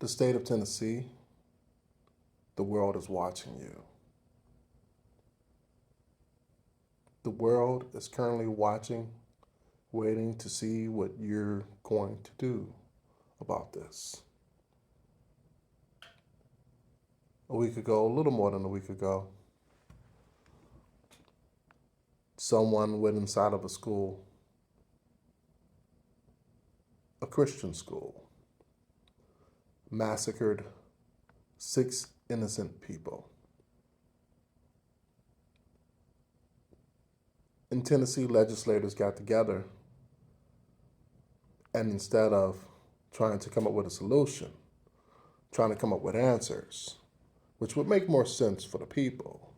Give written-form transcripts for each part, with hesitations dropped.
The state of Tennessee, the world is watching you. The world is currently watching, waiting to see what you're going to do about this. A week ago, a little more than a week ago, someone went inside of a school, a Christian school, massacred 6 innocent people. In Tennessee, legislators got together and instead of trying to come up with a solution, trying to come up with answers, which would make more sense for the people,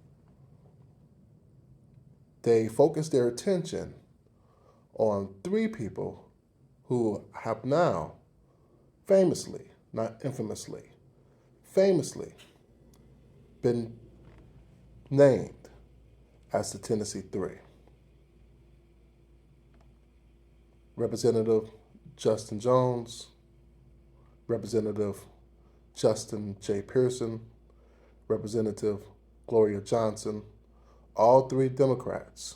they focused their attention on 3 people who have now famously, not infamously, famously been named as the Tennessee Three. Representative Justin Jones, Representative Justin J. Pearson, Representative Gloria Johnson, all 3 Democrats.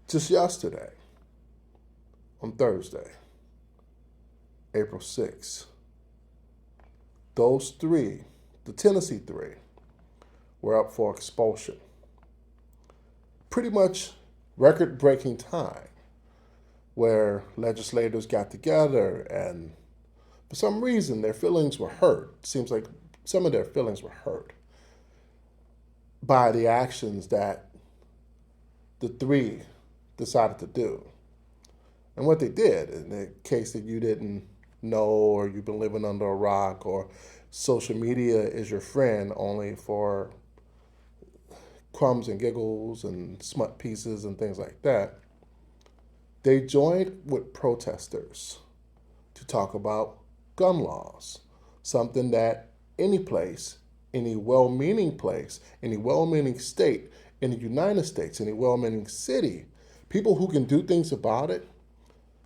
Just yesterday, on Thursday, April 6th, those 3, the Tennessee 3, were up for expulsion. Pretty much record-breaking time where legislators got together and for some reason their feelings were hurt. Seems like some of their feelings were hurt by the actions that the 3 decided to do. And what they did, in the case that you didn't know or you've been living under a rock or social media is your friend only for crumbs and giggles and smut pieces and things like that, they joined with protesters to talk about gun laws, something that any place, any well-meaning place, any well-meaning state in the United States, any well-meaning city, people who can do things about it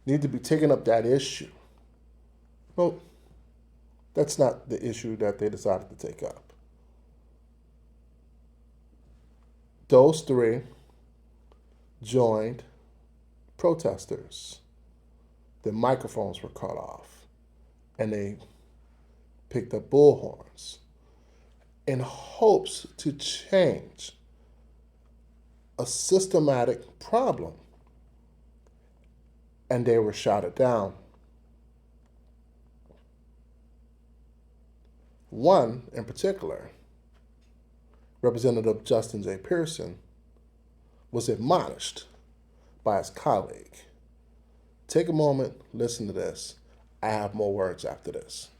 need to be taking up that issue. Well, that's not the issue that they decided to take up. Those 3 joined protesters. Their microphones were cut off and they picked up bullhorns in hopes to change a systematic problem. And they were shouted down. One in particular, Representative Justin J. Pearson, was admonished by his colleague. Take a moment, listen to this. I have more words after this.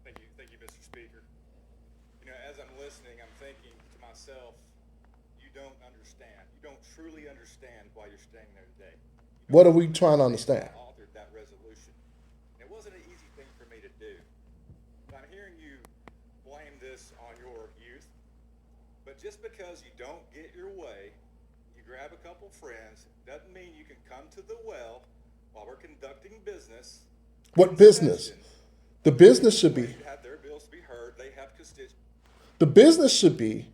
Thank you, Mr. Speaker. As I'm listening, I'm thinking to myself, you don't understand. You don't truly understand why you're standing there today. What are we trying to understand? I authored that resolution. It wasn't an easy thing for me to do. I'm hearing you blame this on your youth, but just because you don't get your way, you grab a couple friends, doesn't mean you can come to the well while we're conducting business. What business? The business should be. Have their bills to be heard. They have constituents. The business should be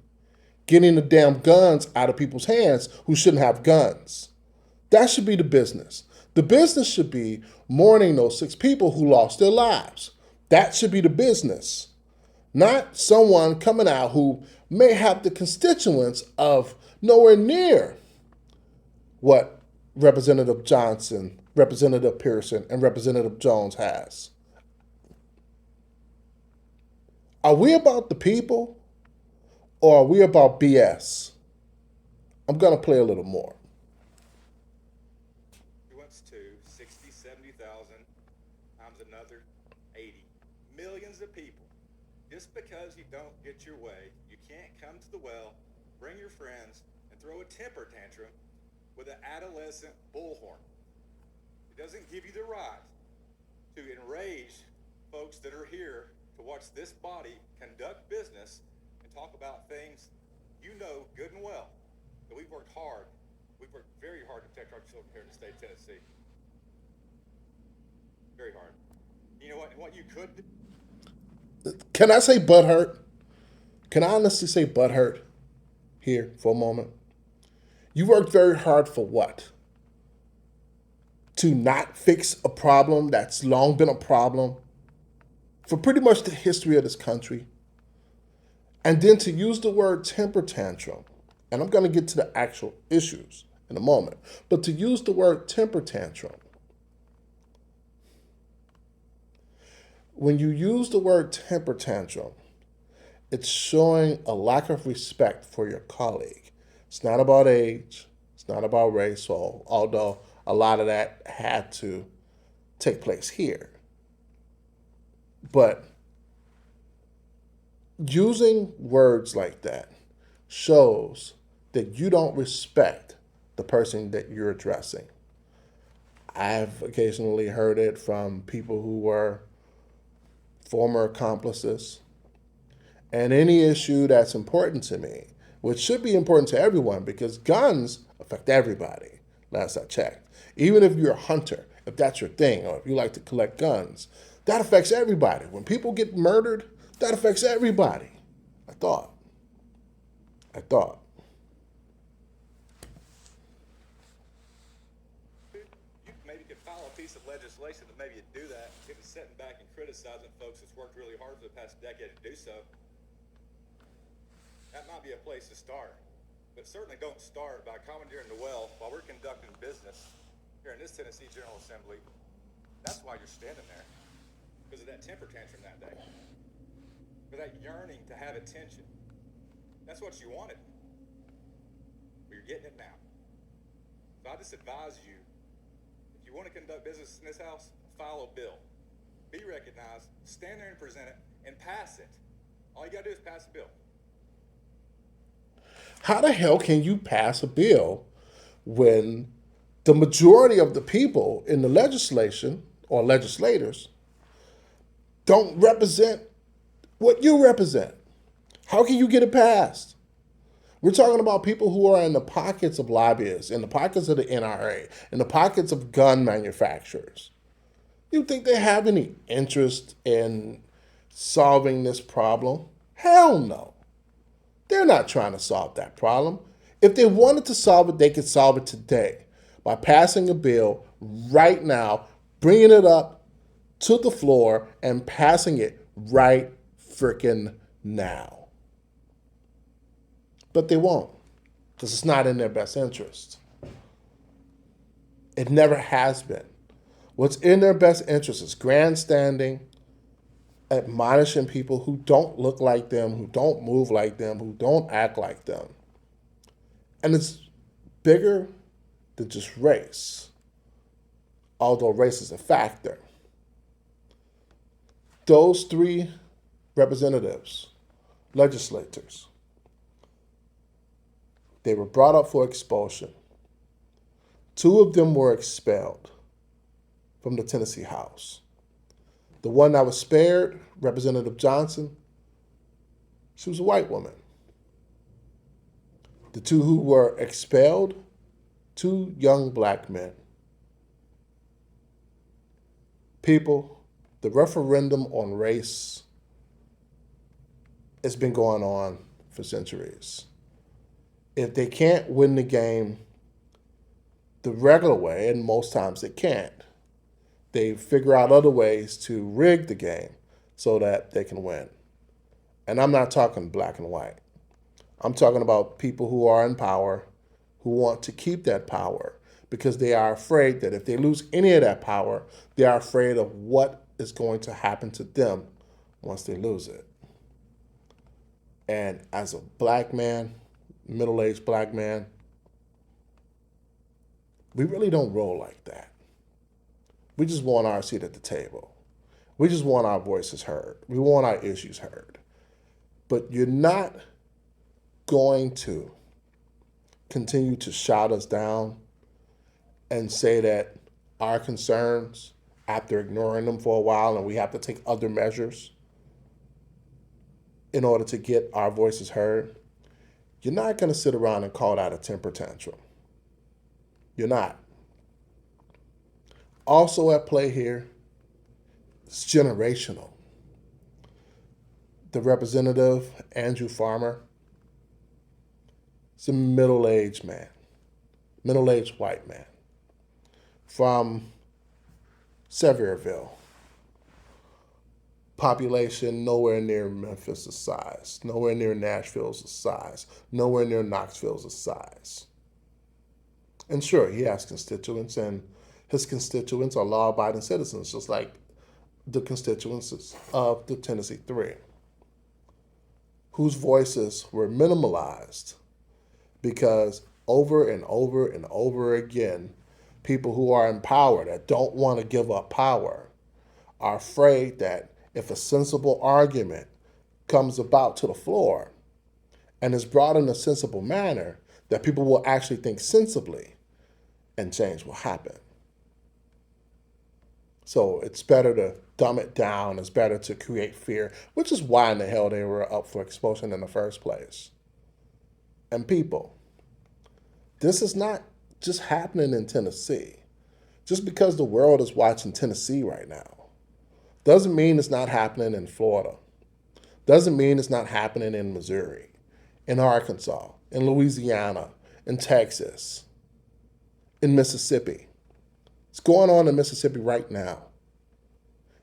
getting the damn guns out of people's hands who shouldn't have guns. That should be the business. The business should be mourning those 6 people who lost their lives. That should be the business. Not someone coming out who may have the constituents of nowhere near what Representative Johnson, Representative Pearson, and Representative Jones has. Are we about the people or are we about BS? I'm going to play a little more. Wants to 60, 70,000 times another 80. Millions of people. Just because you don't get your way, you can't come to the well, bring your friends, and throw a temper tantrum with an adolescent bullhorn. It doesn't give you the right to enrage folks that are here to watch this body conduct business and talk about things you know good and well that we've worked hard We've worked very hard to protect our children here in the state of Tennessee. Very hard. You know what? And what you could do, Can I say butthurt? Can I honestly say butthurt here for a moment? You worked very hard for what? To not fix a problem that's long been a problem for pretty much the history of this country. And then to use the word temper tantrum, and I'm going to get to the actual issues in a moment, but to use the word temper tantrum, when you use the word temper tantrum, it's showing a lack of respect for your colleague. It's not about age, it's not about race, although a lot of that had to take place here. But using words like that shows that you don't respect the person that you're addressing. I've occasionally heard it from people who were former accomplices. And any issue that's important to me, which should be important to everyone because guns affect everybody, last I checked. Even if you're a hunter, if that's your thing, or if you like to collect guns, that affects everybody. When people get murdered, that affects everybody. I thought. you maybe could file a piece of legislation that maybe you do that. If it's sitting back and criticizing folks that's worked really hard for the past decade to do so, that might be a place to start. But certainly don't start by commandeering the well while we're conducting business here in this Tennessee General Assembly. That's why you're standing there. Because of that temper tantrum that day. For that yearning to have attention. That's what you wanted. But you're getting it now. So I just advise you, if you want to conduct business in this house, file a bill. Be recognized, stand there and present it, and pass it. All you got to do is pass a bill. How the hell can you pass a bill when the majority of the people in the legislation or legislators don't represent what you represent? How can you get it passed? We're talking about people who are in the pockets of lobbyists, in the pockets of the NRA, in the pockets of gun manufacturers. You think they have any interest in solving this problem? Hell no. They're not trying to solve that problem. If they wanted to solve it, they could solve it today by passing a bill right now, bringing it up to the floor and passing it right frickin' now. But they won't, because it's not in their best interest. It never has been. What's in their best interest is grandstanding, admonishing people who don't look like them, who don't move like them, who don't act like them. And it's bigger than just race, although race is a factor. Those three representatives, legislators, they were brought up for expulsion. 2 of them were expelled from the Tennessee House. The one that was spared, Representative Johnson, she was a white woman. The 2 who were expelled, 2 young black men. People, the referendum on race has been going on for centuries. If they can't win the game the regular way, and most times they can't, they figure out other ways to rig the game so that they can win. And I'm not talking black and white. I'm talking about people who are in power, who want to keep that power because they are afraid that if they lose any of that power, they are afraid of what is going to happen to them once they lose it. And as a black man, middle-aged black man, we really don't roll like that. We just want our seat at the table. We just want our voices heard. We want our issues heard. But you're not going to continue to shout us down and say that our concerns, after ignoring them for a while, and we have to take other measures in order to get our voices heard. You're not going to sit around and call that a temper tantrum. You're not. Also at play here, it's generational. The representative, Andrew Farmer, is a middle-aged man, middle-aged white man from Sevierville. Population nowhere near Memphis' size, nowhere near Nashville's size, nowhere near Knoxville's size. And sure, he has constituents, and his constituents are law-abiding citizens, just like the constituents of the Tennessee Three, whose voices were minimalized because over and over and over again, people who are in power that don't want to give up power are afraid that if a sensible argument comes about to the floor and is brought in a sensible manner, that people will actually think sensibly and change will happen. So it's better to dumb it down. It's better to create fear, which is why in the hell they were up for expulsion in the first place. And people, this is not just happening in Tennessee. Just because the world is watching Tennessee right now doesn't mean it's not happening in Florida. Doesn't mean it's not happening in Missouri, in Arkansas, in Louisiana, in Texas, in Mississippi. It's going on in Mississippi right now.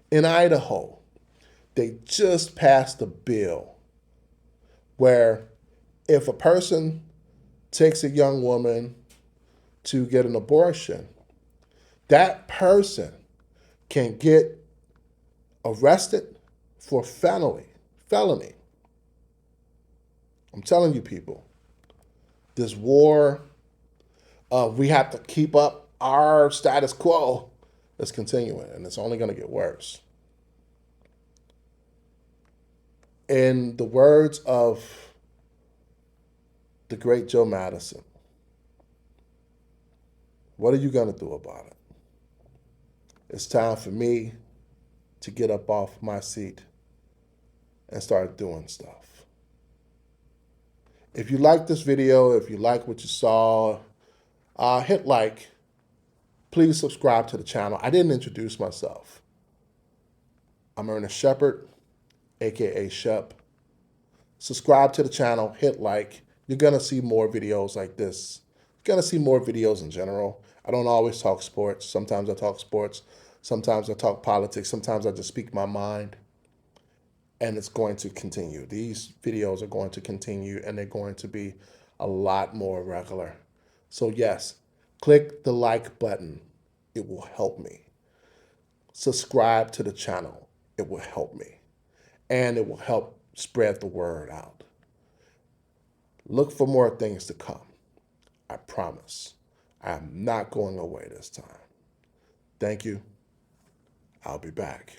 In Idaho, they just passed a bill where if a person takes a young woman to get an abortion, that person can get arrested for felony. I'm telling you, people, this war, we have to keep up our status quo, is continuing, and it's only going to get worse. In the words of the great Joe Madison, what are you going to do about it? It's time for me to get up off my seat and start doing stuff. If you like this video, if you like what you saw, hit like. Please subscribe to the channel. I didn't introduce myself. I'm Ernest Shepard, aka Shep. Subscribe to the channel, hit like. You're gonna see more videos like this. You're gonna see more videos in general. I don't always talk sports. Sometimes I talk sports. Sometimes I talk politics. Sometimes I just speak my mind. And it's going to continue. These videos are going to continue, and they're going to be a lot more regular. So yes, click the like button. It will help me. Subscribe to the channel. It will help me. And it will help spread the word out. Look for more things to come. I promise. I am not going away this time. Thank you. I'll be back.